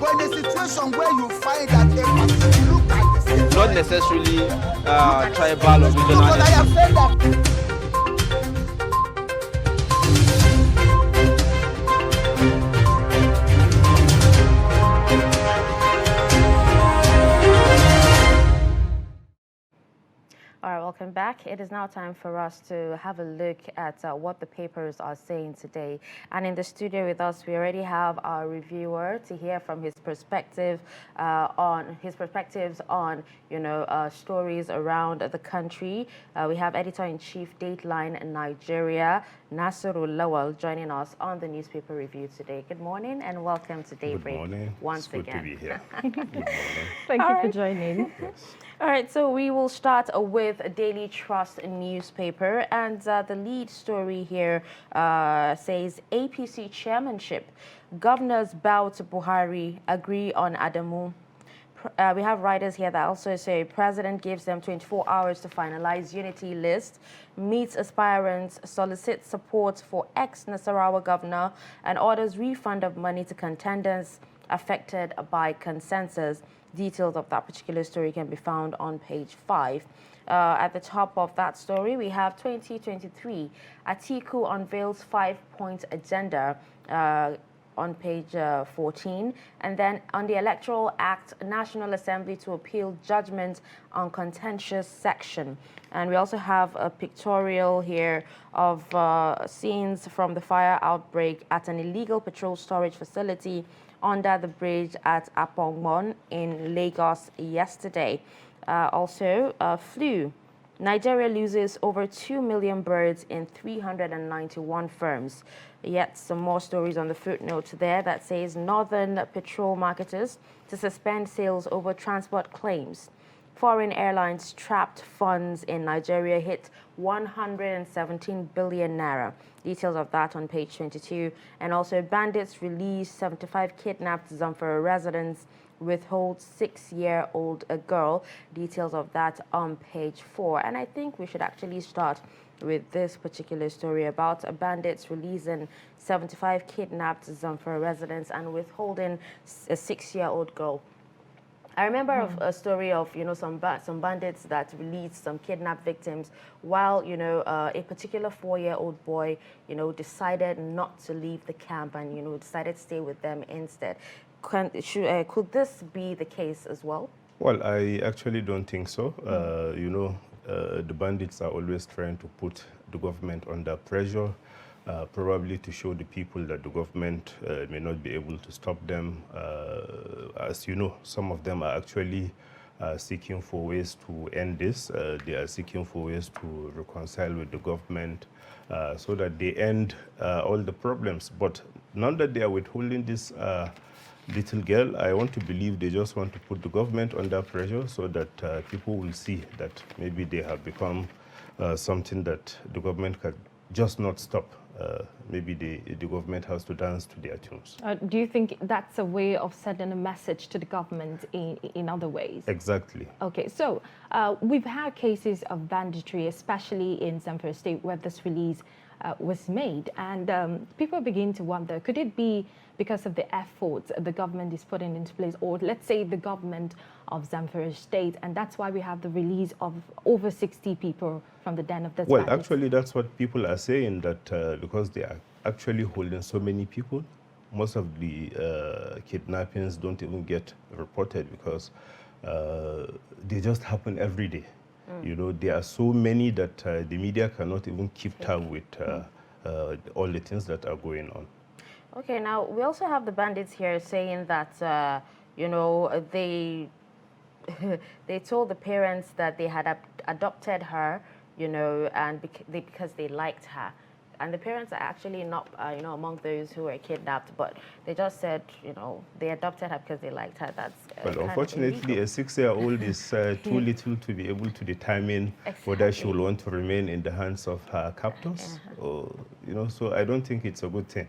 But in a situation where you find that a look at the not necessarily tribal or regional. but I have said that. All right, welcome back. It is now time for us to have a look at what the papers are saying today. And in the studio with us, we already have our reviewer to hear from his perspective on stories around the country. We have editor-in-chief Dateline Nigeria, Nasiru Lawal, joining us on the newspaper review today. Good morning and welcome to Daybreak. Good morning. Once it's again. good to be here. Good morning. Thank you for joining. Yes. All right, so we will start with Daily Trust newspaper, and the lead story here says APC chairmanship. Governors bow to Buhari, agree on Adamu. We have writers here that also say President gives them 24 hours to finalize unity list, meets aspirants, solicits support for ex-Nasarawa governor, and orders refund of money to contenders affected by consensus. Details of that particular story can be found on page 5. At the top of that story, we have 2023. Atiku unveils 5-point agenda on page 14. And then on the Electoral Act, National Assembly to appeal judgment on contentious section. And we also have a pictorial here of scenes from the fire outbreak at an illegal petrol storage facility under the bridge at Apongmon in Lagos yesterday. Also, flu. Nigeria loses over 2 million birds in 391 firms. Yet some more stories on the footnote there that says Northern petrol marketers to suspend sales over transport claims. Foreign airlines trapped funds in Nigeria hit 117 billion naira. Details of that on page 22. And also bandits release 75 kidnapped Zamfara residents, withhold 6-year-old girl. Details of that on page 4. And I think we should actually start with this particular story about bandits releasing 75 kidnapped Zamfara residents and withholding a 6-year-old girl. I remember of a story of, some bandits that released some kidnapped victims while, a particular 4-year-old boy, decided not to leave the camp and, decided to stay with them instead. Could this be the case as well? Well, I actually don't think so. The bandits are always trying to put the government under pressure, probably to show the people that the government may not be able to stop them. As you know, some of them are actually seeking for ways to end this. They are seeking for ways to reconcile with the government so that they end all the problems. But now that they are withholding this little girl, I want to believe they just want to put the government under pressure so that people will see that maybe they have become something that the government can just not stop. Maybe the government has to dance to their tunes. Do you think that's a way of sending a message to the government in other ways? Exactly. Okay, so we've had cases of banditry, especially in Zamfara State, where this release was made. And people begin to wonder, could it be because of the efforts the government is putting into place, or let's say the government of Zamfara State, and that's why we have the release of over 60 people from the den of the Well, actually, that's what people are saying, that because they are actually holding so many people, most of the kidnappings don't even get reported because they just happen every day. There are so many that the media cannot even keep tab with all the things that are going on. Okay, now we also have the bandits here saying that, they they told the parents that they had adopted her, and because they liked her. And the parents are actually not, among those who were kidnapped, but they just said, they adopted her because they liked her. That's well, unfortunately, a 6-year-old is too little to be able to determine whether she will want to remain in the hands of her captors. Or, so I don't think it's a good thing.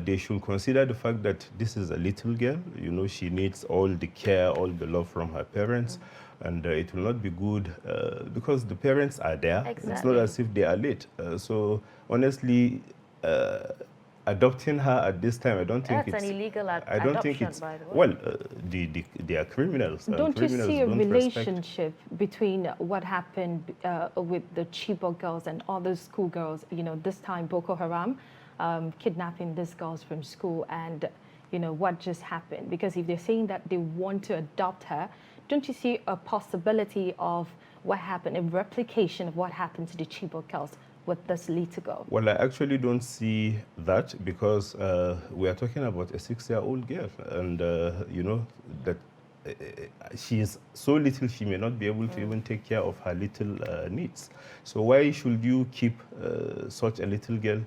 They should consider the fact that this is a little girl. She needs all the care, all the love from her parents. And it will not be good because the parents are there. Exactly. It's not as if they are late. So honestly, adopting her at this time, I don't think That's it's an illegal I don't think adoption, it's by the way. well. They are criminals. And Don't you criminals see a don't respect. relationship between what happened with the Chibok girls and other schoolgirls? You know, this time Boko Haram kidnapping these girls from school, and you know what just happened. Because if they're saying that they want to adopt her, don't you see a possibility of what happened, a replication of what happened to the Chibok girls with this little girl? Well, I actually don't see that because we are talking about a 6-year-old girl, and you know that she is so little she may not be able to even take care of her little needs. So why should you keep such a little girl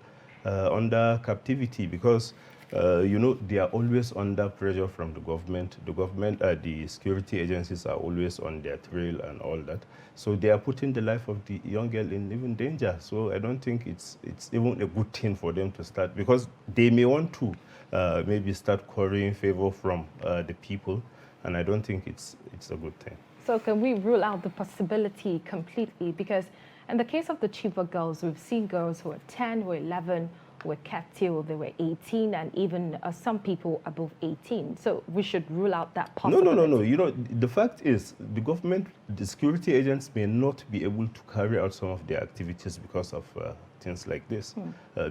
under captivity? Because you know, they are always under pressure from the government. The security agencies are always on their trail and all that. So they are putting the life of the young girl in even danger. So I don't think it's even a good thing for them to start, because they may want to maybe start quarrying favor from the people, and I don't think it's a good thing. So can we rule out the possibility completely? Because in the case of the Chibok girls, we've seen girls who are 10, who are 11, who were kept till they were 18, and even some people above 18. So we should rule out that possibility. No. You know, the fact is, the government, the security agents may not be able to carry out some of their activities because of things like this.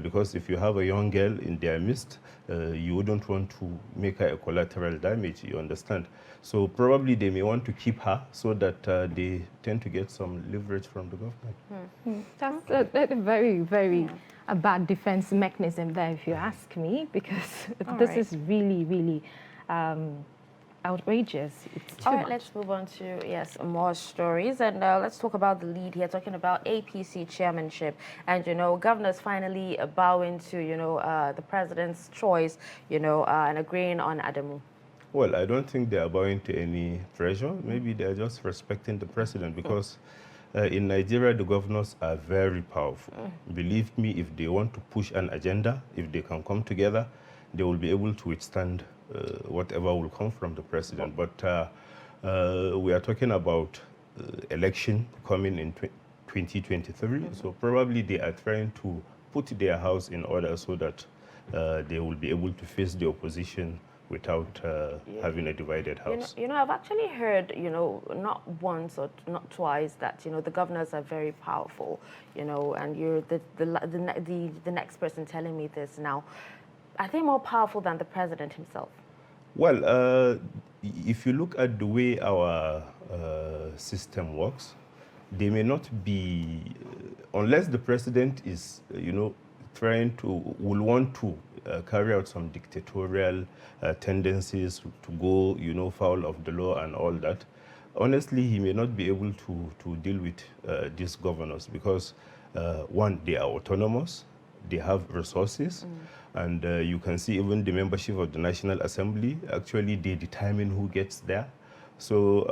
Because if you have a young girl in their midst, you wouldn't want to make her a collateral damage, you understand? So probably they may want to keep her so that they tend to get some leverage from the government. That's a very, very a bad defense mechanism there, if you ask me, because this is really, really outrageous. It's too All right, much. let's move on to, yes, more stories. And let's talk about the lead here, talking about APC chairmanship. And, you know, governors finally bowing to, you know, the president's choice, you know, and agreeing on Adamu. Well, I don't think they are bowing to any pressure. Maybe they are just respecting the president, because in Nigeria, the governors are very powerful. Believe me, if they want to push an agenda, if they can come together, they will be able to withstand whatever will come from the president. But we are talking about election coming in 2023, so probably they are trying to put their house in order so that they will be able to face the opposition without having a divided house. You know, I've actually heard, you know, not once or not twice, that, you know, the governors are very powerful, you know, and you're the next person telling me this now. Are they more powerful than the president himself? Well, if you look at the way our system works, they may not be, unless the president is, you know, will want to carry out some dictatorial tendencies to go, you know, foul of the law and all that. Honestly, he may not be able to deal with these governors because, one, they are autonomous, they have resources, and you can see even the membership of the National Assembly, actually they determine who gets there. So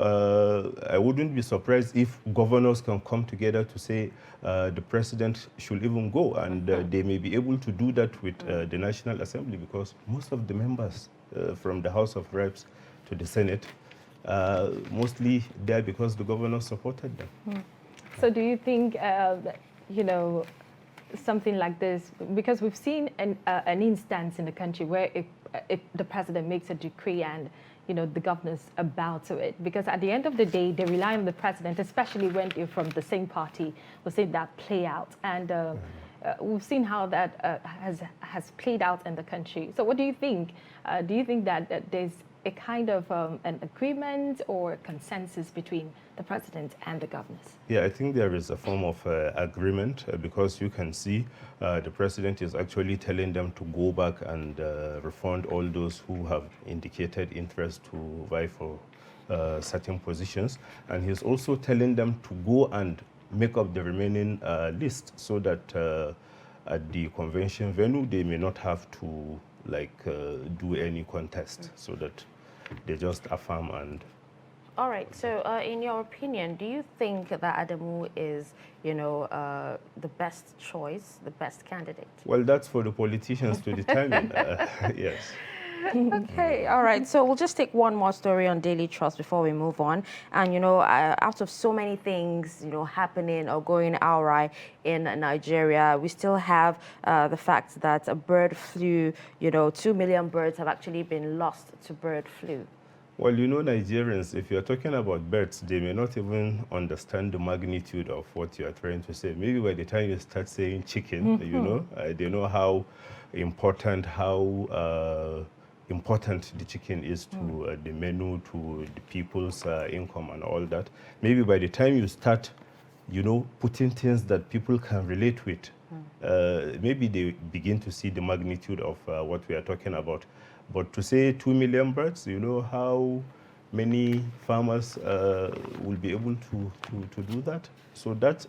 I wouldn't be surprised if governors can come together to say the president should even go, and they may be able to do that with the National Assembly, because most of the members from the House of Reps to the Senate mostly there because the governors supported them. So do you think, you know, something like this, because we've seen an instance in the country where if the president makes a decree and, you know, the governors bow to it, because at the end of the day, they rely on the president, especially when you're from the same party. We'll see that play out. And we've seen how that has played out in the country. So what do you think? Do you think that there's a kind of an agreement or consensus between the president and the governors? Yeah, I think there is a form of agreement because you can see the president is actually telling them to go back and refund all those who have indicated interest to vie for certain positions. And he's also telling them to go and make up the remaining list so that at the convention venue, they may not have to do any contest, so that they just affirm. And all right, so in your opinion, do you think that Adamu is, you know, the best choice, the best candidate? Well, that's for the politicians to determine. Yes. Okay, all right. So we'll just take one more story on Daily Trust before we move on. And, you know, out of so many things, you know, happening or going awry in Nigeria, we still have the fact that a bird flu, you know, 2 million birds have actually been lost to bird flu. Well, you know, Nigerians, if you're talking about birds, they may not even understand the magnitude of what you are trying to say. Maybe by the time you start saying chicken, you know, they know how important, important the chicken is to the menu, to the people's income and all that. Maybe by the time you start, you know, putting things that people can relate with, maybe they begin to see the magnitude of what we are talking about. But to say 2 million birds, you know how many farmers will be able to do that? So that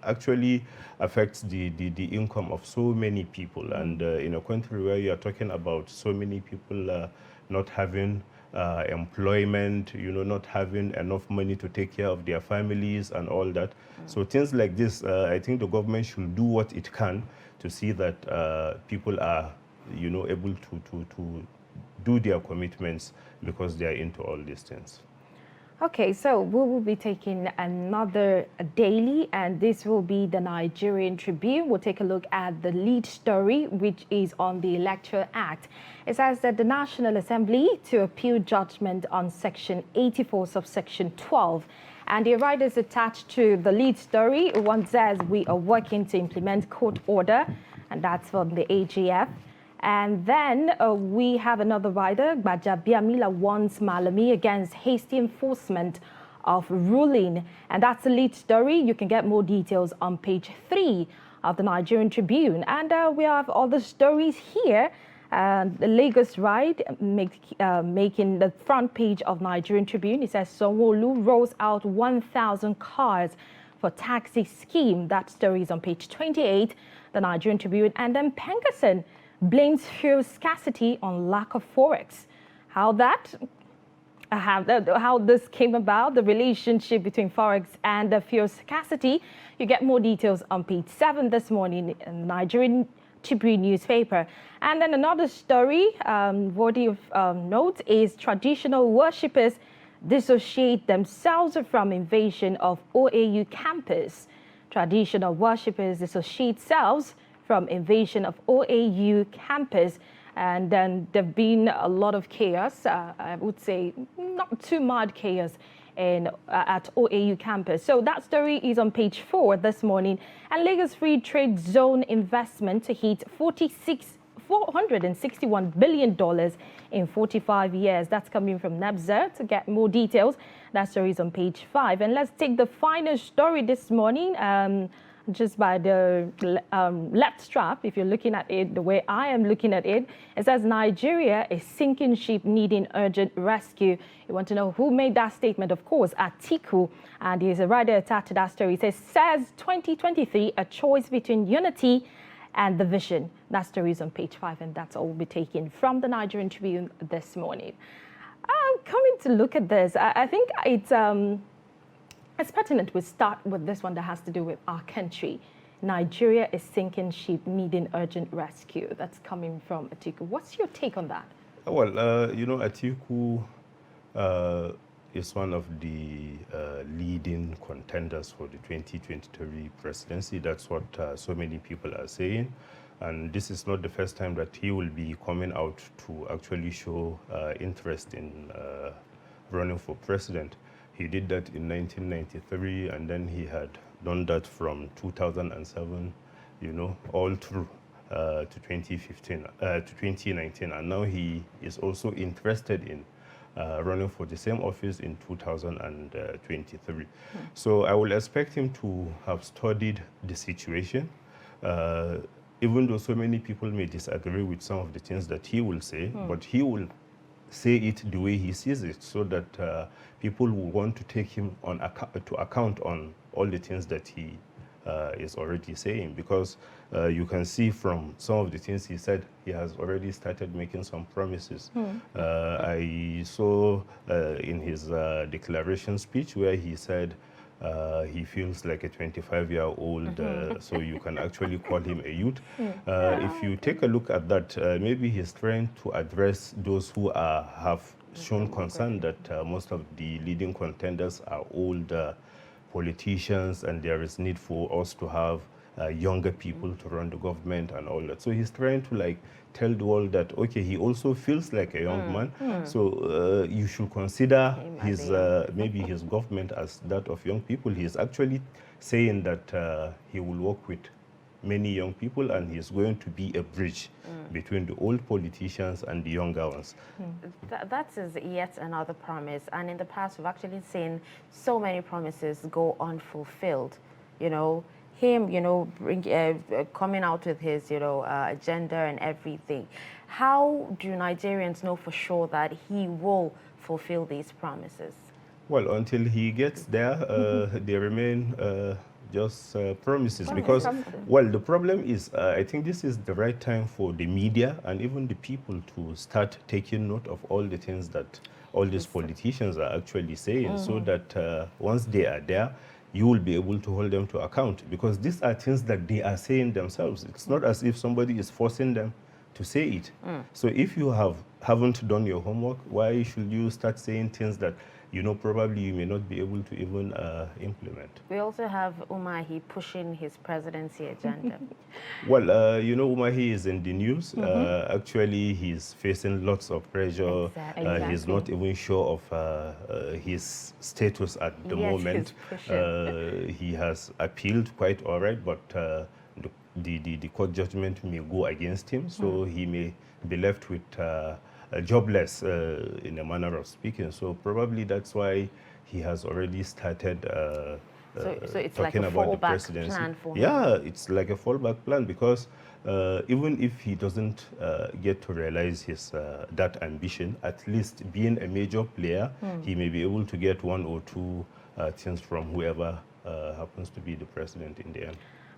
actually affects the income of so many people. And in a country where you are talking about so many people not having employment, you know, not having enough money to take care of their families and all that. So things like this, I think the government should do what it can to see that people are, you know, able to do their commitments because they are into all these things. Okay, so we will be taking another daily, and this will be the Nigerian Tribune. We'll take a look at the lead story, which is on the Electoral Act. It says that the National Assembly to appeal judgment on Section 84, subsection 12. And the writers attached to the lead story, one says we are working to implement court order, and that's from the AGF. And then we have another rider, Gbajabiamila warns Malami against hasty enforcement of ruling. And that's the lead story. You can get more details on page 3 of the Nigerian Tribune. And we have other stories here. The Lagos ride making the front page of Nigerian Tribune. It says Sanwo-Olu rolls out 1,000 cars for taxi scheme. That story is on page 28, the Nigerian Tribune. And then Penkerson blames fuel scarcity on lack of forex. How this came about, the relationship between forex and the fuel scarcity. You get more details on page 7 this morning in the Nigerian Tribune newspaper. And then another story worthy of note is traditional worshippers dissociate themselves from invasion of OAU campus. Traditional worshippers dissociate themselves from invasion of OAU campus. And then there've been a lot of chaos, I would say not too much chaos at OAU campus. So that story is on page 4 this morning. And Lagos Free Trade Zone investment to hit $461 billion in 45 years. That's coming from NABSA. To get more details, that story is on page 5. And let's take the final story this morning. Just by the left strap, if you're looking at it the way I am looking at it, it says Nigeria is sinking ship needing urgent rescue. You want to know who made that statement? Of course, Atiku. And he's a writer attached to that story. It says 2023, a choice between unity and the vision. That story is on page 5, and that's all we'll be taking from the Nigerian Tribune this morning. Coming to look at this, I think it's pertinent we start with this one that has to do with our country. Nigeria is sinking ship needing urgent rescue. That's coming from Atiku. What's your take on that? Well, you know, Atiku is one of the leading contenders for the 2023 presidency. That's what so many people are saying. And this is not the first time that he will be coming out to actually show interest in running for president. He did that in 1993, and then he had done that from 2007, you know, all through to 2015, to 2019. And now he is also interested in running for the same office in 2023. So I will expect him to have studied the situation. Even though so many people may disagree with some of the things that he will say, but he will say it the way he sees it, so that people will want to take him to account on all the things that he is already saying, because you can see from some of the things he said, he has already started making some promises. I saw in his declaration speech where he said He feels like a 25-year-old, so you can actually call him a youth. If you take a look at that, maybe he's trying to address those who have shown concern that most of the leading contenders are old politicians, and there is need for us to have younger people to run the government and all that. So he's trying to like tell the world that, okay, he also feels like a young man, so you should consider his maybe his government as that of young people. He's actually saying that he will work with many young people, and he's going to be a bridge between the old politicians and the younger ones. That is yet another promise, and in the past we've actually seen so many promises go unfulfilled. You know, him, coming out with his, agenda and everything. How do Nigerians know for sure that he will fulfill these promises? Well, until he gets there, they remain just promises, because, well, the problem is, I think this is the right time for the media and even the people to start taking note of all the things that all these politicians are actually saying, so that once they are there, you will be able to hold them to account, because these are things that they are saying themselves. It's not as if somebody is forcing them to say it. So if you haven't done your homework, why should you start saying things that probably you may not be able to even implement? We also have Umahi pushing his presidency agenda. Well, Umahi is in the news. Actually, he's facing lots of pressure. Exactly. He's not even sure of his status at the moment. He has appealed quite all right, but the court judgment may go against him, so he may be left with jobless, in a manner of speaking. So probably that's why he has already started so it's talking like a about the fallback presidency. plan for him. Yeah, it's like a fallback plan, because even if he doesn't get to realize his that ambition, at least being a major player, he may be able to get one or two things from whoever happens to be the president in the end.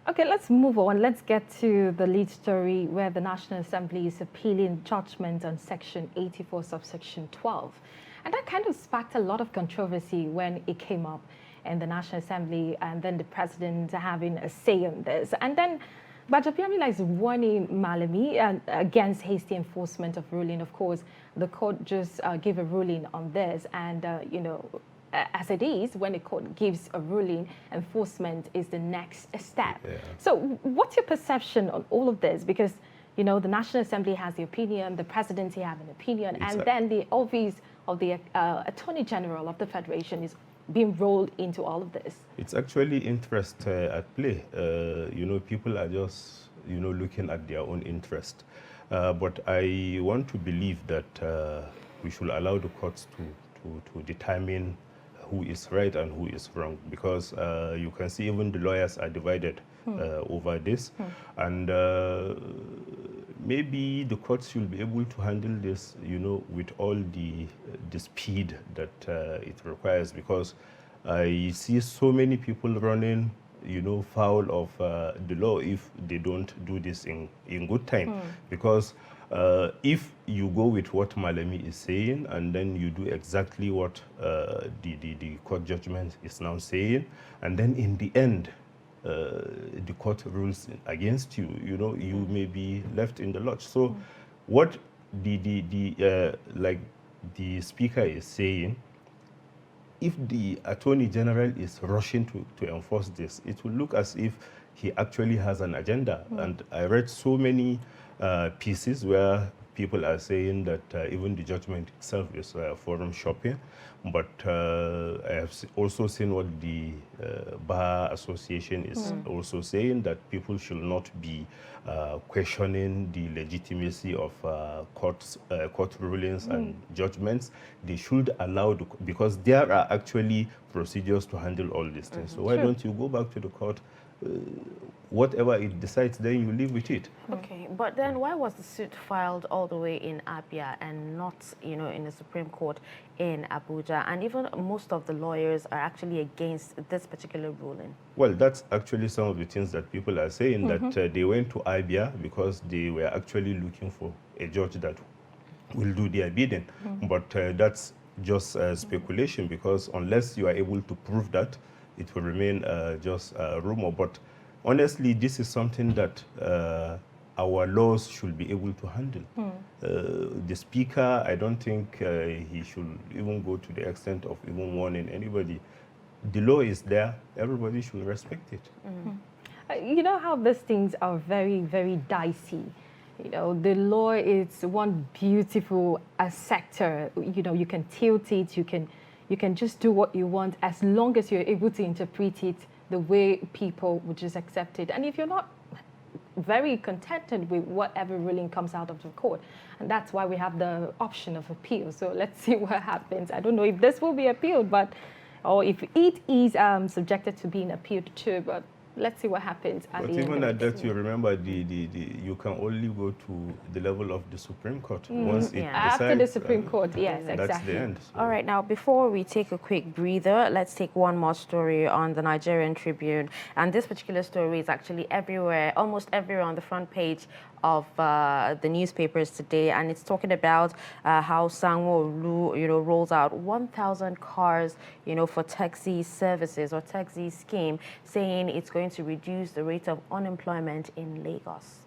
Okay, let's move on. Let's get to the lead story where the National Assembly is appealing judgment on Section 84, subsection 12. And that kind of sparked a lot of controversy when it came up in the National Assembly, and then the president having a say on this. And then Bajapiamila is warning Malami against hasty enforcement of ruling. Of course, the court just gave a ruling on this, and, as it is, when the court gives a ruling, enforcement is the next step. Yeah. So what's your perception on all of this? Because, the National Assembly has the opinion, the presidency have an opinion, and then the office of the Attorney General of the Federation is being rolled into all of this. It's actually interest at play. People are just, looking at their own interest. But I want to believe that we should allow the courts to determine who is right and who is wrong, because you can see even the lawyers are divided over this, and maybe the courts should be able to handle this, with all the speed that it requires, because I see so many people running, foul of the law if they don't do this in good time, because if you go with what Malami is saying and then you do exactly what the court judgment is now saying, and then in the end the court rules against you, you may be left in the lurch. So what the speaker is saying, if the Attorney General is rushing to enforce this, it will look as if he actually has an agenda. And I read so many pieces where people are saying that even the judgment itself is forum shopping. But I have also seen what the Bar Association is also saying, that people should not be questioning the legitimacy of court rulings and judgments. They should allow, because there are actually procedures to handle all these things. So why don't you go back to the court? Whatever it decides, then you live with it. Okay, but then why was the suit filed all the way in Abia and not, in the Supreme Court in Abuja? And even most of the lawyers are actually against this particular ruling. Well, that's actually some of the things that people are saying, that they went to Abia because they were actually looking for a judge that will do their bidding. But that's just speculation, because unless you are able to prove that, it will remain just a rumor. But honestly, this is something that our laws should be able to handle. The speaker, I don't think he should even go to the extent of even warning anybody. The law is there, everybody should respect it. You know how these things are very, very dicey. You know, the law is one beautiful sector. You know, you can tilt it, you can just do what you want as long as you're able to interpret it the way people would just accept it. And if you're not very contented with whatever ruling comes out of the court, and that's why we have the option of appeal. So let's see what happens. I don't know if this will be appealed, but or if it is subjected to being appealed too, but let's see what happens at but the end. even Of at it. that, you remember you can only go to the level of the Supreme Court. Once it decides, After the Supreme Court, yes, that's exactly. the end. So. All right, now before we take a quick breather, let's take one more story on the Nigerian Tribune. And this particular story is actually everywhere, almost everywhere on the front page of the newspapers today, and it's talking about how Sanwo-Olu, rolls out 1,000 cars, for taxi services or taxi scheme, saying it's going to reduce the rate of unemployment in Lagos.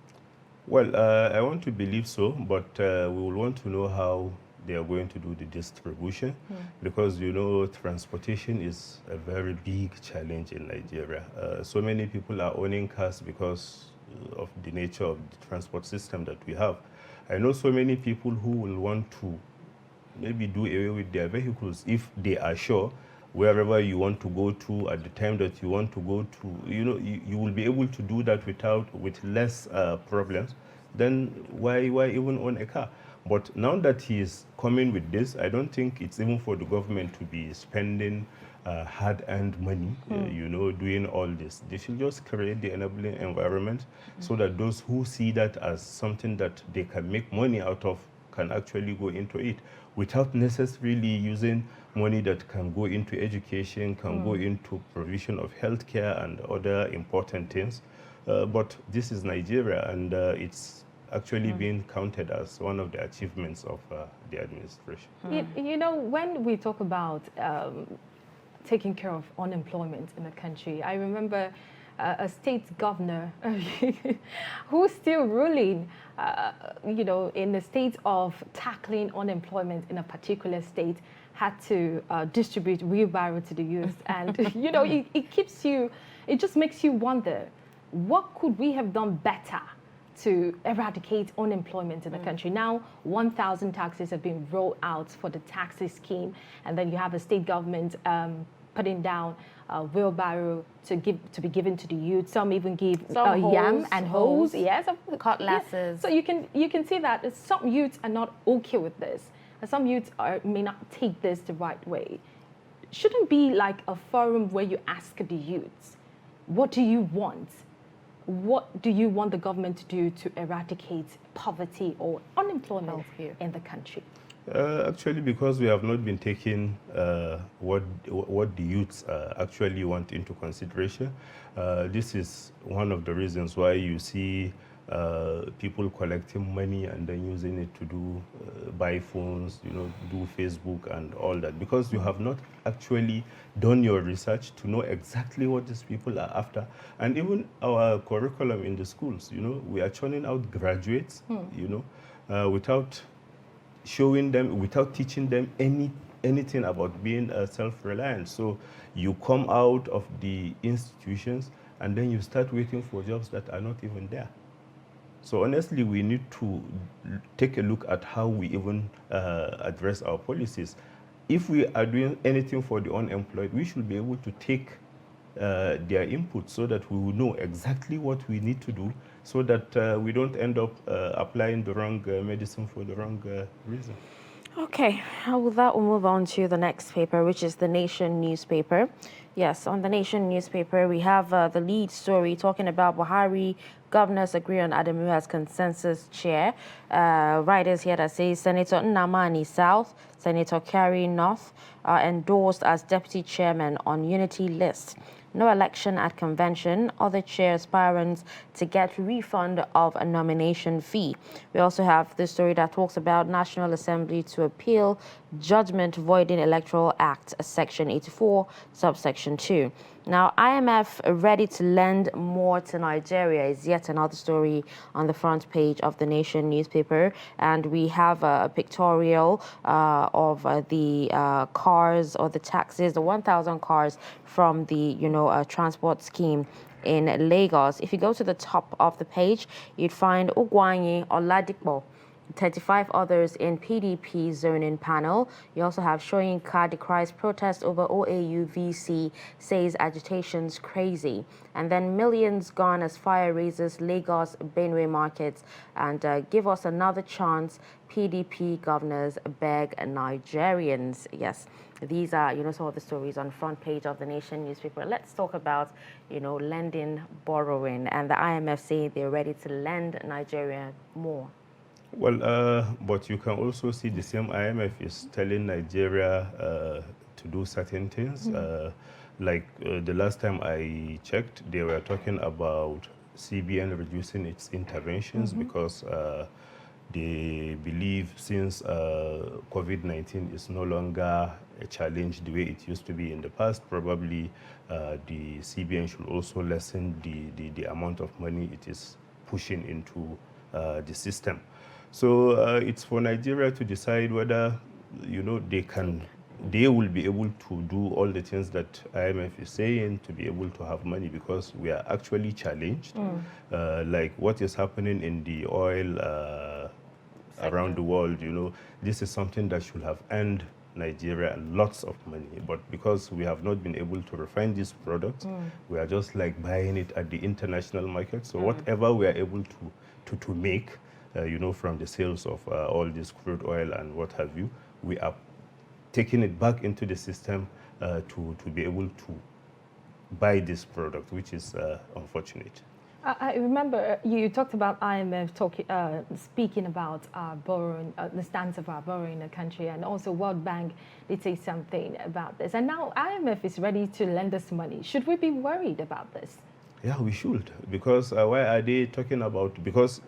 Well, I want to believe so, but we will want to know how they are going to do the distribution, because transportation is a very big challenge in Nigeria. So many people are owning cars because of the nature of the transport system that we have. I know so many people who will want to maybe do away with their vehicles if they are sure wherever you want to go to at the time that you want to go to, you will be able to do that with less problems. Then why even own a car? But now that he is coming with this, I don't think it's even for the government to be spending hard-earned money, doing all this. They should just create the enabling environment so that those who see that as something that they can make money out of can actually go into it without necessarily using money that can go into education, can go into provision of healthcare and other important things. But this is Nigeria, and it's actually being counted as one of the achievements of the administration. When we talk about taking care of unemployment in the country, I remember a state governor who's still ruling, in the state of tackling unemployment in a particular state, had to distribute wheelbarrow to the youth. And, it just makes you wonder, what could we have done better to eradicate unemployment in the country? Now, 1,000 taxis have been rolled out for the taxi scheme, and then you have a state government putting down wheelbarrow to be given to the youth. Some even give yam and hose. Yes, cutlasses. Yeah. So you can see that some youths are not okay with this, and some youths may not take this the right way. Shouldn't be like a forum where you ask the youths, what do you want? What do you want the government to do to eradicate poverty or unemployment in the country? Actually, because we have not been taking what the youths actually want into consideration, this is one of the reasons why you see people collecting money and then using it to do buy phones, do Facebook and all that, because you have not actually done your research to know exactly what these people are after. And even our curriculum in the schools, we are churning out graduates, without showing them, without teaching them anything about being self-reliant. So you come out of the institutions and then you start waiting for jobs that are not even there. So honestly, we need to take a look at how we even address our policies. If we are doing anything for the unemployed, we should be able to take their input so that we will know exactly what we need to do, so that we don't end up applying the wrong medicine for the wrong reason. Okay, with that, we'll move on to the next paper, which is the Nation newspaper. Yes, on the Nation newspaper, we have the lead story talking about Buhari. Governors agree on Adamu as consensus chair. Writers here that say Senator Nnamani South, Senator Carey North are endorsed as deputy chairman on unity list. no election at convention, other chair aspirants to get refund of a nomination fee. We also have this story that talks about National Assembly to appeal judgment voiding Electoral Act, Section 84, subsection 2. Now, IMF ready to lend more to Nigeria is yet another story on the front page of the Nation newspaper. And we have a pictorial of the cars or the taxis, the 1,000 cars from the, transport scheme in Lagos. If you go to the top of the page, you'd find Ogwanyi Oladipo, 35 others in PDP zoning panel. You also have Soyinka decries protest over OAU VC, says agitation's crazy. And then millions gone as fire raises Lagos Benue markets. And give us another chance, PDP governors beg Nigerians. Yes, these are, some of the stories on front page of the Nation newspaper. Let's talk about, lending, borrowing, and the IMF saying they're ready to lend Nigeria more. Well, but you can also see the same IMF is telling Nigeria to do certain things. The last time I checked, they were talking about CBN reducing its interventions because they believe since COVID-19 is no longer a challenge the way it used to be in the past, probably the CBN should also lessen the amount of money it is pushing into the system. So it's for Nigeria to decide whether, they will be able to do all the things that IMF is saying to be able to have money, because we are actually challenged. Like what is happening in the oil around the world, this is something that should have earned Nigeria lots of money, but because we have not been able to refine these products, we are just like buying it at the international market. So whatever we are able to make, from the sales of all this crude oil and what have you, we are taking it back into the system to be able to buy this product, which is unfortunate. I remember you talked about IMF speaking about our borrowing, the stance of our borrowing in the country, and also World Bank did say something about this. And now IMF is ready to lend us money. Should we be worried about this? Yeah, we should, because why are they talking about? Because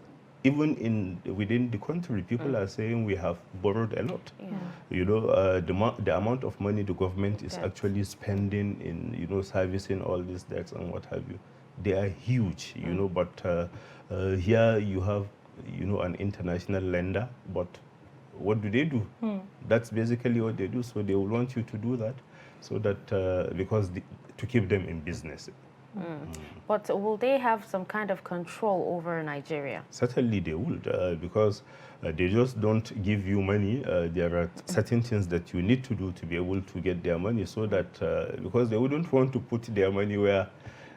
even within the country, people are saying we have borrowed a lot. The amount of money the government is actually spending in, servicing all these debts and what have you, they are huge, but here you have, an international lender, but what do? That's basically what they do. So they will want you to do that, so that, to keep them in business. But will they have some kind of control over Nigeria? Certainly they would, because they just don't give you money. There are certain things that you need to do to be able to get their money, so that, because they wouldn't want to put their money where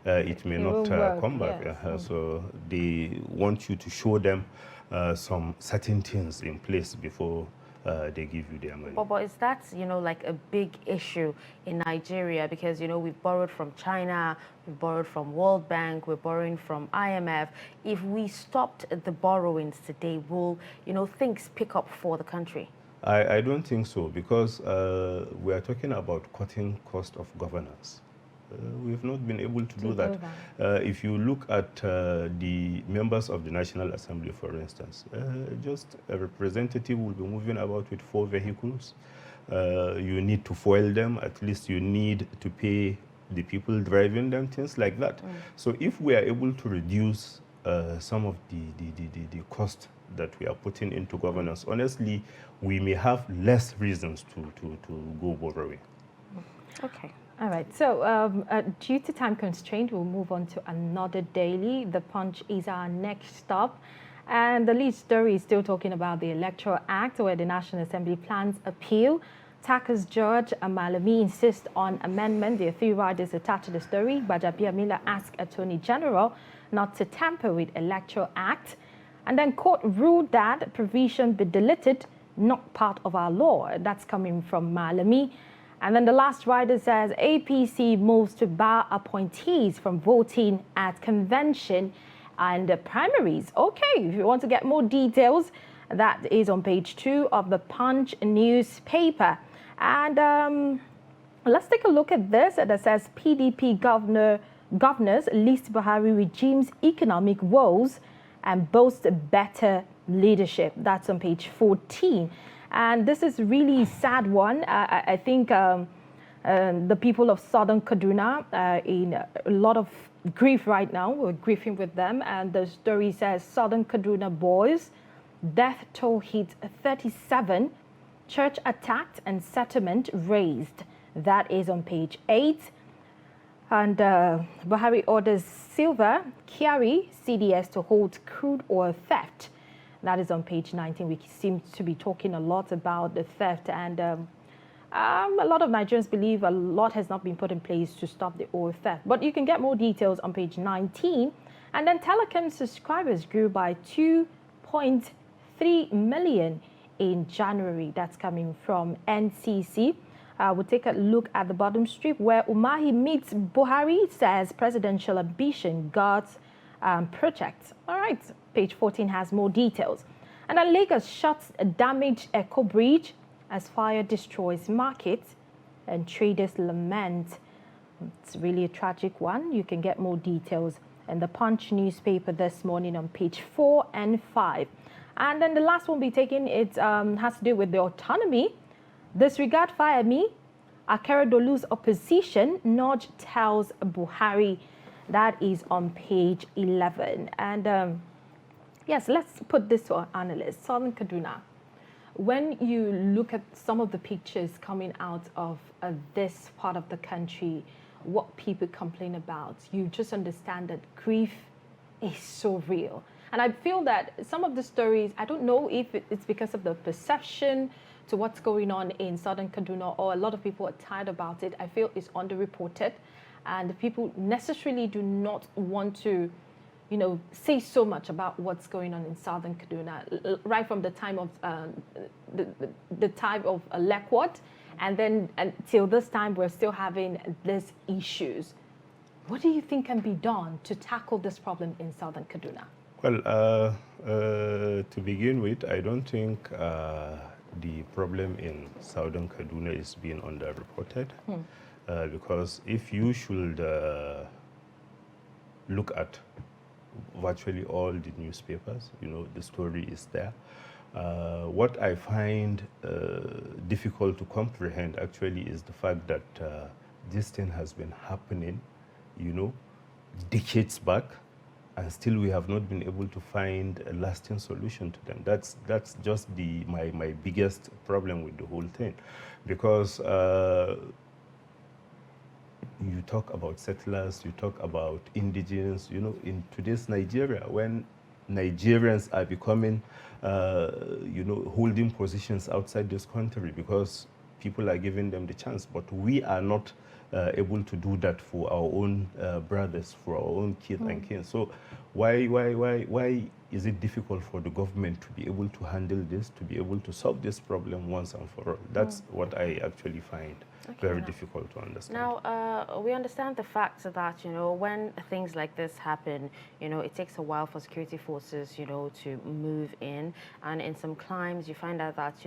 it may not come back. Yes. So they want you to show them some certain things in place before they give you their money. But is that, like a big issue in Nigeria? Because, we've borrowed from China, we've borrowed from World Bank, we're borrowing from IMF. If we stopped the borrowings today, will, things pick up for the country? I don't think so, because we are talking about cutting cost of governance. We've not been able to do that. If you look at the members of the National Assembly, for instance, just a representative will be moving about with 4 vehicles. You need to foil them. At least you need to pay the people driving them, things like that. So if we are able to reduce some of the cost that we are putting into governance, honestly, we may have less reasons to go borrowing. Okay. All right, so due to time constraint, we'll move on to another daily. The Punch is our next stop. And the lead story is still talking about the Electoral Act, where the National Assembly plans appeal. TACA's Judge Amalami insists on amendment. There are 3 riders attached to the story. Bajabia Miller asked Attorney General not to tamper with Electoral Act. And then court ruled that provision be deleted, not part of our law. That's coming from Malami. And then the last rider says APC moves to bar appointees from voting at convention and primaries. Okay, if you want to get more details, that is on page 2 of the Punch newspaper. And Let's take a look at this. That says PDP governors list Buhari regime's economic woes and boast better leadership. That's on page 14. And this is really sad one. I think the people of southern Kaduna are in a lot of grief right now. We're grieving with them. And the story says southern Kaduna boys, death toll hit 37, church attacked and settlement raised. That is on page 8. And Buhari orders Silver Kyari CDS to hold crude oil theft. That is on page 19. We seem to be talking a lot about the theft, and a lot of Nigerians believe a lot has not been put in place to stop the oil theft. But you can get more details on page 19. And then telecom subscribers grew by 2.3 million in January. That's coming from NCC. We'll take a look at the bottom strip where Umahi meets Buhari, says presidential ambition guards project. All right, page 14 has more details. And then Lagos shuts a damaged Echo Bridge as fire destroys market and traders lament. It's really a tragic one. You can get more details in the Punch newspaper this morning on page 4 and 5. And then the last one we'll be taking, it has to do with the autonomy. Disregard fire me. Akeredolu's opposition nudge tells Buhari. That is on page 11. And yes, let's put this to our analysts. Southern Kaduna. When you look at some of the pictures coming out of this part of the country, what people complain about, you just understand that grief is so real. And I feel that some of the stories, I don't know if it's because of the perception to what's going on in Southern Kaduna, or a lot of people are tired about it. I feel it's underreported, and people necessarily do not want to, say so much about what's going on in Southern Kaduna, right from the time of the time of Lekwat, and then until this time, we're still having these issues. What do you think can be done to tackle this problem in Southern Kaduna? Well, to begin with, I don't think the problem in Southern Kaduna is being underreported, because if you should look at virtually all the newspapers, the story is there. What I find difficult to comprehend actually is the fact that this thing has been happening, decades back, and still we have not been able to find a lasting solution to them. That's just my biggest problem with the whole thing, because you talk about settlers, you talk about indigenous, in today's Nigeria, when Nigerians are becoming, holding positions outside this country because people are giving them the chance, but we are not able to do that for our own brothers, for our own kids and kin. So why is it difficult for the government to be able to handle this, to be able to solve this problem once and for all? That's what I actually find very difficult to understand. Now, we understand the fact that, when things like this happen, it takes a while for security forces, to move in. And in some climes, you find out that,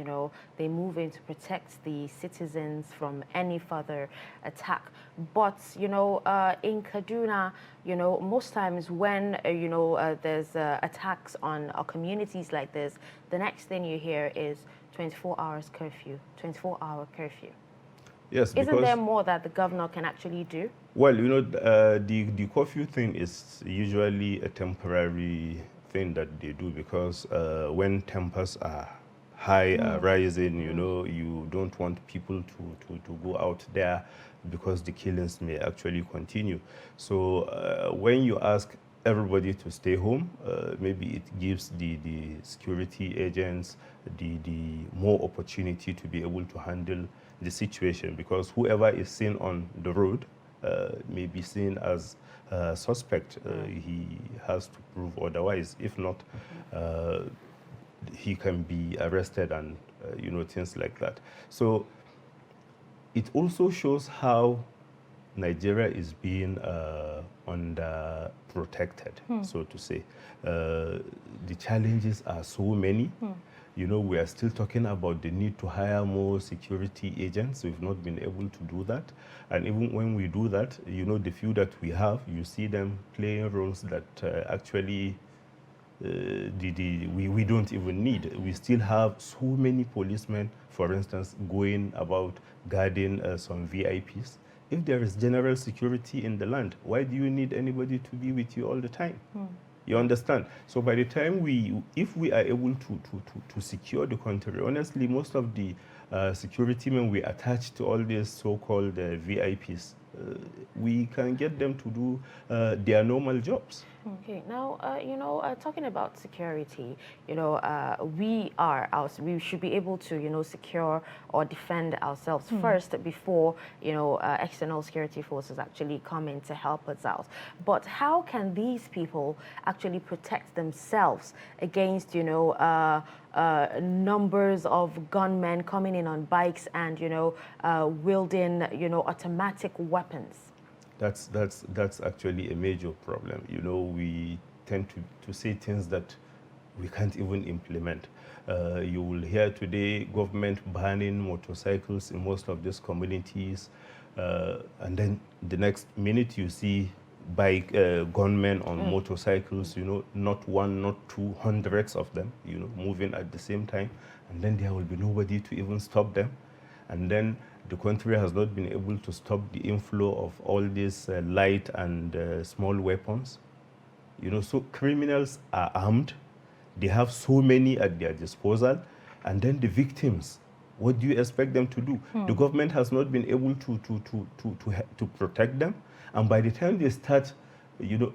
they move in to protect the citizens from any further attack. But, in Kaduna, most times when, there's attacks on our communities like this, the next thing you hear is 24 hours curfew, 24-hour curfew. Yes, Isn't there more that the governor can actually do? Well, the curfew thing is usually a temporary thing that they do, because when tempers are high, are rising, you don't want people to go out there because the killings may actually continue. So when you ask everybody to stay home, maybe it gives the security agents the more opportunity to be able to handle the situation, because whoever is seen on the road may be seen as a suspect. He has to prove otherwise. If not, he can be arrested and things like that. So it also shows how Nigeria is being under protected, so to say. The challenges are so many. You know, we are still talking about the need to hire more security agents. We've not been able to do that. And even when we do that, you know, the few that we have, you see them playing roles that actually we don't even need. We still have so many policemen, for instance, going about guarding some VIPs. If there is general security in the land, why do you need anybody to be with you all the time? You understand? So by the time if we are able to secure the country, honestly, most of the security men we attach to all these so-called VIPs, we can get them to do their normal jobs. Okay, now, you know, talking about security, you know, we should be able to, you know, secure or defend ourselves first before, you know, external security forces actually come in to help us out. But how can these people actually protect themselves against, you know, numbers of gunmen coming in on bikes and, you know, wielding, you know, automatic weapons? That's actually a major problem. You know, we tend to say things that we can't even implement. You will hear today government banning motorcycles in most of these communities, and then the next minute you see gunmen on motorcycles, you know, not one, not two, hundreds of them, you know, moving at the same time, and then there will be nobody to even stop them. And then the country has not been able to stop the inflow of all these light and small weapons. You know, so criminals are armed. They have so many at their disposal. And then the victims, what do you expect them to do? The government has not been able to protect them. And by the time they start, you know,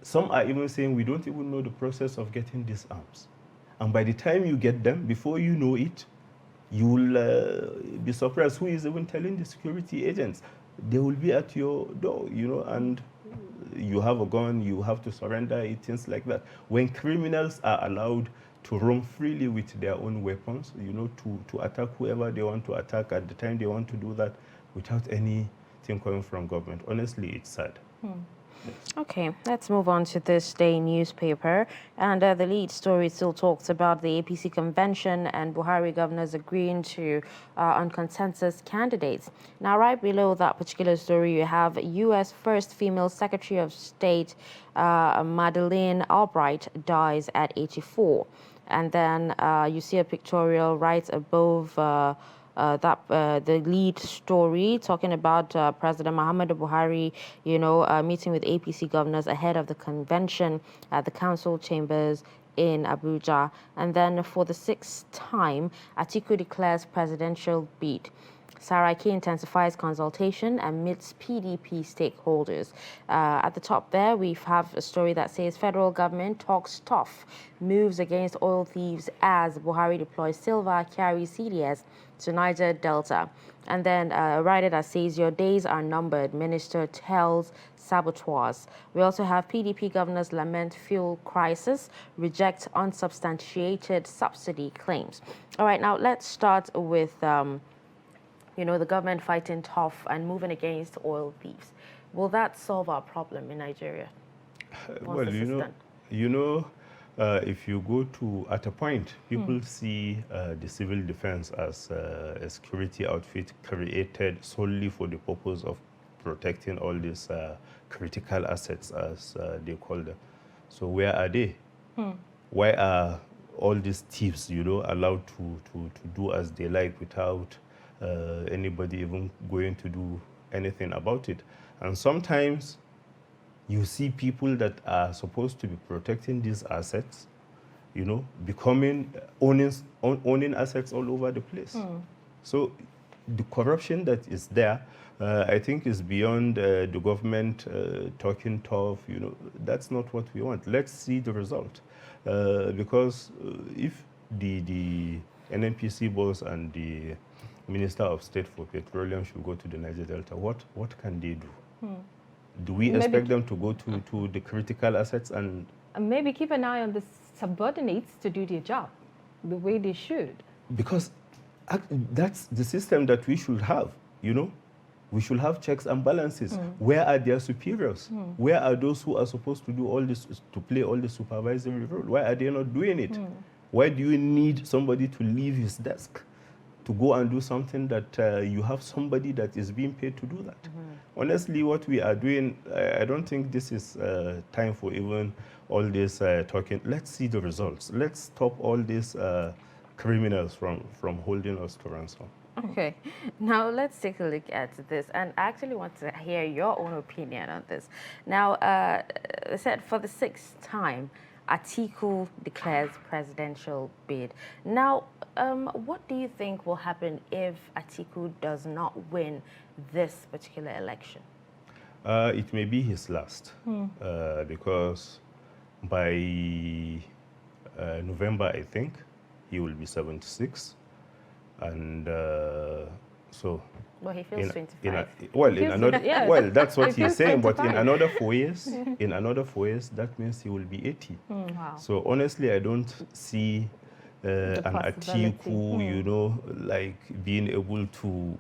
some are even saying we don't even know the process of getting these arms. And by the time you get them, before you know it, you will be surprised who is even telling the security agents. They will be at your door, you know, and you have a gun, you have to surrender it, things like that. When criminals are allowed to roam freely with their own weapons, you know, to attack whoever they want to attack at the time they want to do that without anything coming from government, honestly, it's sad. Okay, let's move on to this day newspaper. And the lead story still talks about the APC convention and Buhari governors agreeing to on consensus candidates. Now, right below that particular story, you have U.S. first female Secretary of State Madeleine Albright dies at 84. And then you see a pictorial right above the lead story talking about President Muhammadu Buhari, you know, meeting with APC governors ahead of the convention at the council chambers in Abuja. And then for the sixth time, Atiku declares presidential bid. Saraki intensifies consultation and meets PDP stakeholders. At the top there, we have a story that says federal government talks tough, moves against oil thieves as Buhari deploys Silva carries CDS to Niger Delta. And then a writer that says your days are numbered, minister tells saboteurs. We also have PDP governors lament fuel crisis, reject unsubstantiated subsidy claims. All right, now let's start with you know, the government fighting tough and moving against oil thieves. Will that solve our problem in Nigeria? Well, you know, if you go to, at a point, people see the civil defense as a security outfit created solely for the purpose of protecting all these critical assets, as they call them. So where are they? Why are all these thieves, you know, allowed to do as they like without anybody even going to do anything about it? And sometimes you see people that are supposed to be protecting these assets, you know, owning assets all over the place. So the corruption that is there, I think, is beyond the government talking tough. You know, that's not what we want. Let's see the result, because if the NNPC boss and the Minister of State for Petroleum should go to the Niger Delta, what can they do? Do we expect them to go to the critical assets and maybe keep an eye on the subordinates to do their job the way they should? Because that's the system that we should have, you know. We should have checks and balances. Where are their superiors? Where are those who are supposed to do all this, to play all the supervisory role? Why are they not doing it? Why do you need somebody to leave his desk to go and do something that you have somebody that is being paid to do that? Honestly, what we are doing, I don't think this is time for even all this talking. Let's see the results. Let's stop all these criminals from holding us to ransom. Okay, now let's take a look at this, and I actually want to hear your own opinion on this. Now, said for the 6th time, Atiku declares presidential bid. Now, what do you think will happen if Atiku does not win this particular election? It may be his last, because by November, I think, he will be 76. And so... Well, he feels 25. Well, that's what He he's feels saying. But 25. in another 4 years, that means he will be 80. Wow. So honestly, I don't see an possibility. Atiku, you know, like being able to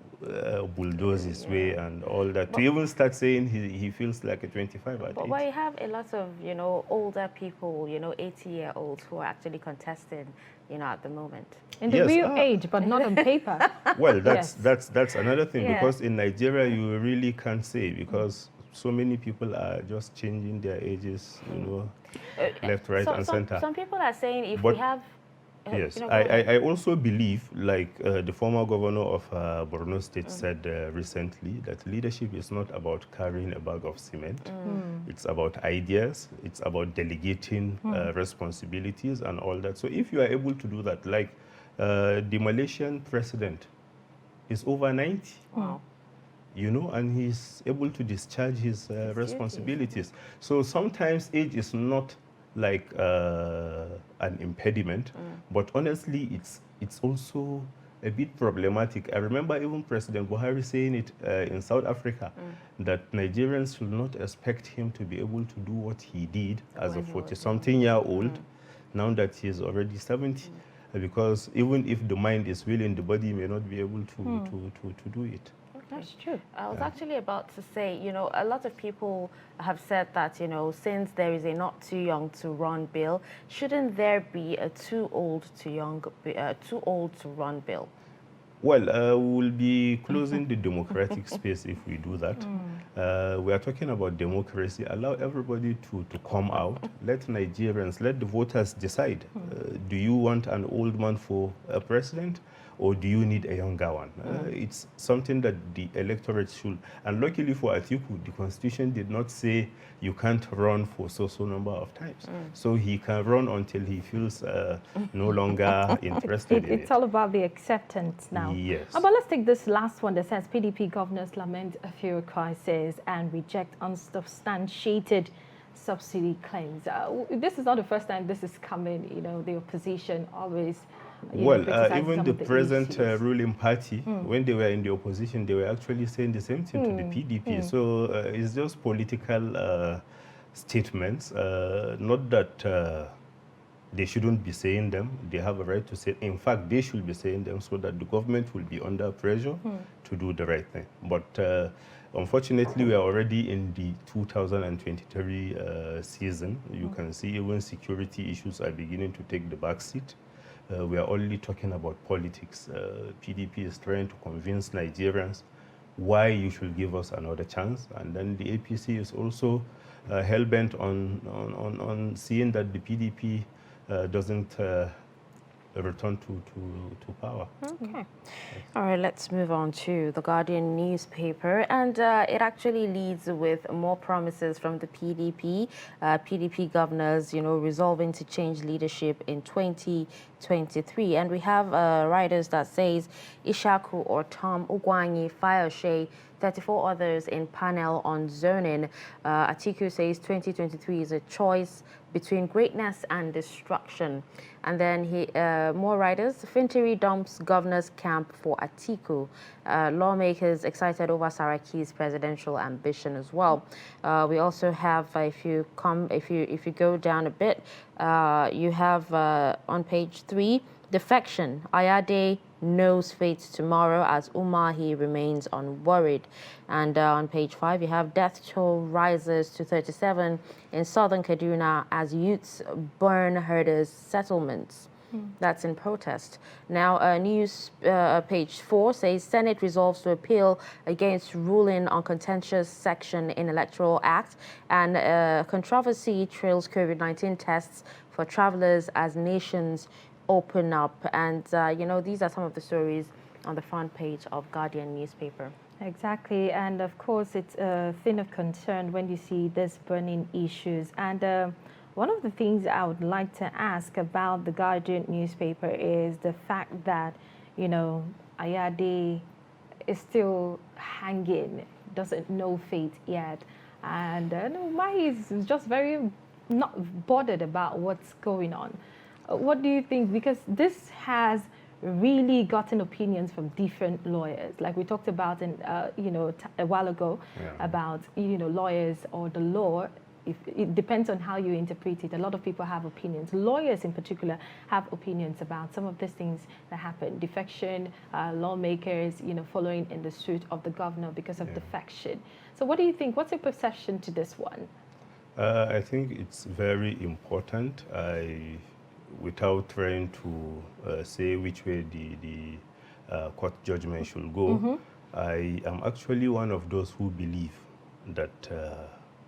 bulldoze his way and all that. To even start saying he feels like a 25 at 80. But you have a lot of, you know, older people, you know, 80-year-olds who are actually contesting, you know, at the moment. In the real age, but not on paper. Well, that's another thing, Yeah. because in Nigeria you really can't say, because so many people are just changing their ages, you know, left, right, and center. Some people are saying if But- we have... Yes, you know, go ahead. I also believe, like the former governor of Borno State said recently, that leadership is not about carrying a bag of cement. It's about ideas. It's about delegating responsibilities and all that. So if you are able to do that, like the Malaysian president is over 90. Wow. You know, and he's able to discharge his responsibilities. So sometimes age is not like an impediment, but honestly, it's also a bit problematic. I remember even President Buhari saying it in South Africa, that Nigerians should not expect him to be able to do what he did as a 40-something-year-old, now that he is already 70, because even if the mind is willing, the body may not be able to do it. That's true. I was actually about to say, you know, a lot of people have said that, you know, since there is a not too young to run bill, shouldn't there be a too old to run bill? Well, we will be closing the democratic space if we do that. We are talking about democracy. Allow everybody to come out. Let Nigerians, let the voters decide. Do you want an old man for a president, or do you need a younger one? It's something that the electorate should. And luckily for Atiku, the Constitution did not say you can't run for so number of times. So he can run until he feels no longer interested in it. It's all about the acceptance now. Yes. But let's take this last one that says PDP governors lament a fuel crisis and reject unsubstantiated subsidy claims. This is not the first time this is coming. You know, the opposition always. Even the present ruling party, when they were in the opposition, they were actually saying the same thing to the PDP. So it's just political statements. Not that they shouldn't be saying them. They have a right to say. In fact, they should be saying them so that the government will be under pressure to do the right thing. But unfortunately, we are already in the 2023 season. You can see even security issues are beginning to take the back seat. We are only talking about politics. PDP is trying to convince Nigerians why you should give us another chance. And then the APC is also hell-bent on seeing that the PDP doesn't return to power. Okay. All right, let's move on to the Guardian newspaper. And it actually leads with more promises from the PDP. PDP governors, you know, resolving to change leadership in 2023. And we have writers that says Ishaku or Tom Ugwanyi, Fayoshe, 34 others in panel on zoning. Atiku says 2023 is a choice between greatness and destruction. And then more writers, Fintiri dumps governor's camp for Atiku. Lawmakers excited over Saraki's presidential ambition as well. We also have, if you go down a bit, you have on page 3, defection. Ayade knows fate tomorrow as Umahi remains unworried. And on page 5, you have death toll rises to 37 in southern Kaduna as youths burn herders' settlements. That's in protest. Now, news page 4 says Senate resolves to appeal against ruling on contentious section in Electoral Act, and controversy trails COVID-19 tests for travelers as nations open up. And, these are some of the stories on the front page of Guardian newspaper. Exactly, and of course it's a thing of concern when you see these burning issues. And one of the things I would like to ask about the Guardian newspaper is the fact that, Ayade is still hanging, doesn't know fate yet. And Mahi is just very not bothered about what's going on. What do you think? Because this has really gotten opinions from different lawyers. Like we talked about a while ago, about lawyers or the law. It depends on how you interpret it. A lot of people have opinions. Lawyers in particular have opinions about some of these things that happen. Defection, lawmakers, following in the suit of the governor because of defection. So what do you think? What's your perception to this one? I think it's very important. Without trying to say which way the court judgment should go, I am actually one of those who believe that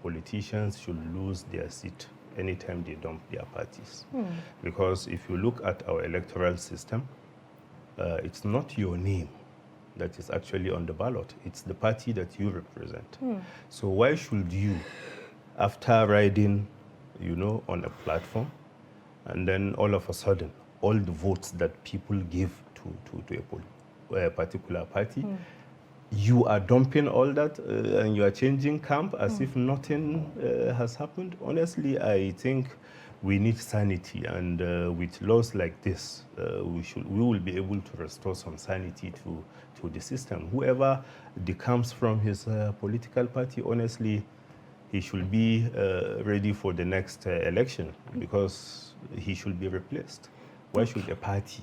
politicians should lose their seat anytime they dump their parties. Because if you look at our electoral system, it's not your name that is actually on the ballot. It's the party that you represent. So why should you, after riding, on a platform, and then all of a sudden, all the votes that people give to a particular party, you are dumping all that and you are changing camp as if nothing has happened? Honestly, I think we need sanity, and with laws like this, we will be able to restore some sanity to the system. Whoever decomes from his political party, honestly, he should be ready for the next election, because he should be replaced. Why should a party,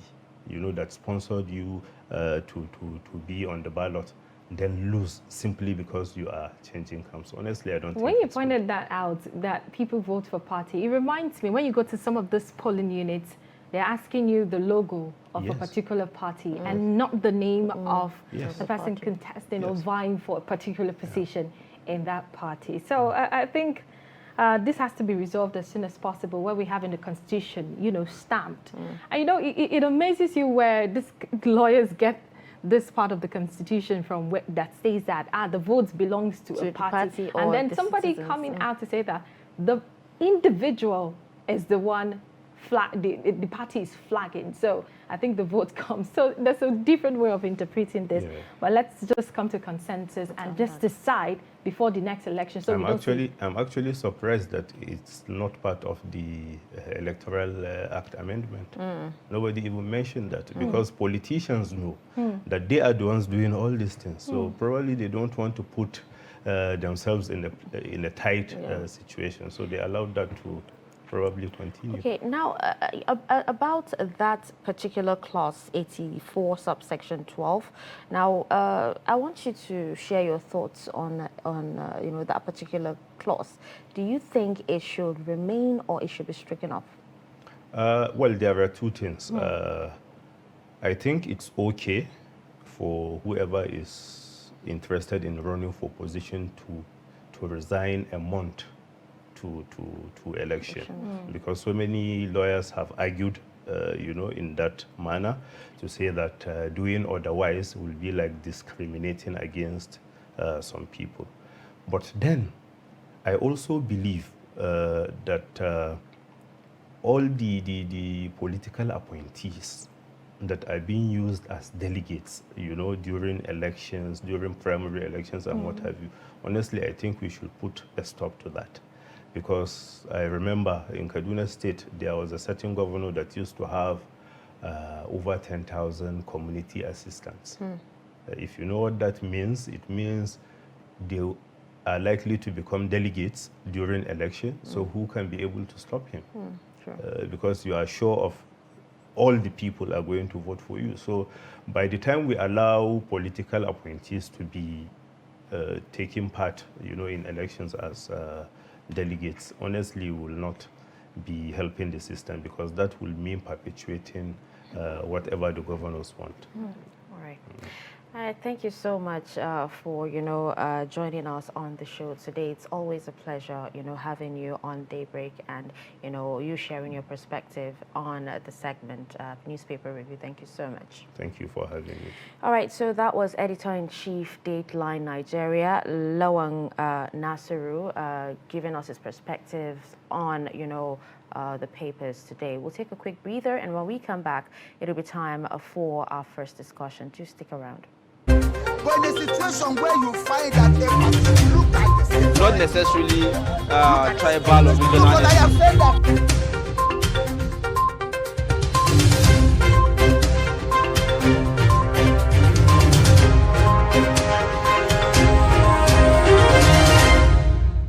that sponsored you to be on the ballot, then lose simply because you are changing camps? Honestly, I don't think. When you pointed that out, that people vote for party, it reminds me when you go to some of these polling units, they're asking you the logo of a particular party and not the name of the person contesting or vying for a particular position in that party. So I think this has to be resolved as soon as possible, where we have in the Constitution, stamped. And it amazes you where these lawyers get this part of the Constitution from, that says that the votes belongs to a party and then somebody coming out to say that the individual is the one the party is flagging. So I think the vote comes. So there's a different way of interpreting this. But let's just come to consensus and just decide before the next election. So I'm actually surprised that it's not part of the Electoral Act amendment. Nobody even mentioned that, because politicians know that they are the ones doing all these things. So probably they don't want to put themselves in a tight situation. So they allowed that to probably continue. Okay, now about that particular clause 84 subsection 12. Now I want you to share your thoughts on that particular clause. Do you think it should remain or it should be stricken off? Well, there are two things. I think it's okay for whoever is interested in running for position to resign a month to election, because so many lawyers have argued, in that manner, to say that doing otherwise will be like discriminating against some people. But then, I also believe that all the political appointees that are being used as delegates, during elections, during primary elections and what have you, honestly, I think we should put a stop to that. Because I remember in Kaduna State, there was a certain governor that used to have over 10,000 community assistants. If you know what that means, it means they are likely to become delegates during election. So who can be able to stop him? Because you are sure of all the people are going to vote for you. So by the time we allow political appointees to be taking part, in elections as delegates, honestly, will not be helping the system, because that will mean perpetuating whatever the governors want. All right. Thank you so much for, joining us on the show today. It's always a pleasure, having you on Daybreak and, you sharing your perspective on the segment, Newspaper Review. Thank you so much. Thank you for having me. All right, so that was Editor-in-Chief, Dateline Nigeria, Lawang Nasiru, giving us his perspectives on, the papers today. We'll take a quick breather, and when we come back, it'll be time for our first discussion. Do stick around. But in a situation where you find that you look like the same, Not necessarily tribal or regional. but I have said that